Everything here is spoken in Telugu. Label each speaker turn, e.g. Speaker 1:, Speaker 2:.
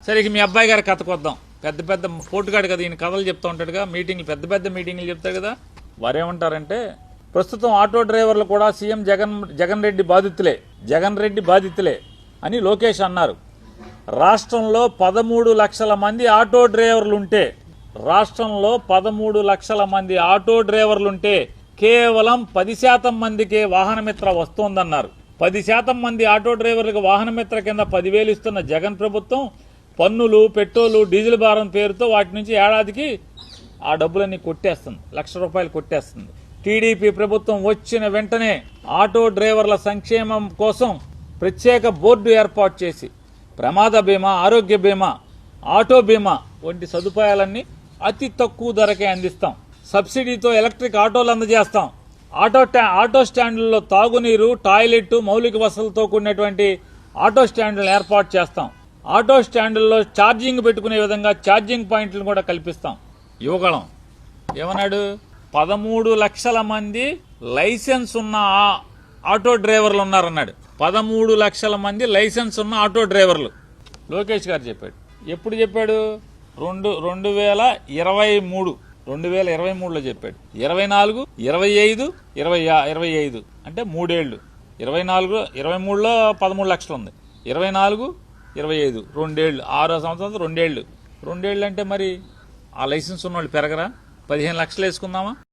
Speaker 1: సరే ఇక మీ అబ్బాయి గారి కథకు వద్దాం. పెద్ద పెద్ద పోటుగాడు కదా, ఈయన కథలు చెప్తూ ఉంటాడుగా, మీటింగ్లు పెద్ద పెద్ద మీటింగ్లు చెప్తాడు కదా. వారేమంటారంటే ప్రస్తుతం ఆటో డ్రైవర్లు కూడా సీఎం జగన్ రెడ్డి బాధితులే అని లోకేష్ అన్నారు. రాష్ట్రంలో 13 లక్షల మంది ఆటో డ్రైవర్లుంటే కేవలం 10% మందికే వాహనమిత్ర వస్తోందన్నారు. 10% మంది ఆటో డ్రైవర్లకు వాహనమిత్ర కింద 10,000 ఇస్తున్న జగన్ ప్రభుత్వం పన్నులు, పెట్రోలు, డీజిల్ భారం పేరుతో వాటి నుంచి ఏడాదికి ఆ డబ్బులన్నీ కొట్టేస్తుంది. ₹1,00,000 కొట్టేస్తుంది. టీడీపీ ప్రభుత్వం వచ్చిన వెంటనే ఆటో డ్రైవర్ల సంక్షేమం కోసం ప్రత్యేక బోర్డు ఏర్పాటు చేసి ప్రమాద బీమా, ఆరోగ్య బీమా, ఆటో బీమా వంటి సదుపాయాలన్నీ అతి తక్కువ ధరకే అందిస్తాం. సబ్సిడీతో ఎలక్ట్రిక్ ఆటోలు అందజేస్తాం. ఆటో స్టాండ్లలో తాగునీరు, టాయిలెట్, మౌలిక వసతులతో కూడినటువంటి ఆటో స్టాండ్లను ఏర్పాటు చేస్తాం. ఆటో స్టాండ్లలో ఛార్జింగ్ పెట్టుకునే విధంగా ఛార్జింగ్ పాయింట్లను కూడా కల్పిస్తాం. యువగళం ఏమన్నాడు? 13 లక్షల మంది లైసెన్స్ ఉన్న ఆటో డ్రైవర్లు ఉన్నారన్నాడు. 13 లక్షల మంది లైసెన్స్ ఉన్న ఆటో డ్రైవర్లు లోకేష్ గారు చెప్పాడు. ఎప్పుడు చెప్పాడు? 2023లో చెప్పాడు. 24, 25, 25 అంటే 3 ఏళ్లు. 23లో 13 లక్షలు ఉంది. 24, 25 2 ఏళ్లు, 6 సంవత్సరాలు 2 ఏళ్లు. 2 ఏళ్లు అంటే మరి ఆ లైసెన్స్ ఉన్న వాళ్ళు పెరగరా? 15 లక్షలు వేసుకుందామా?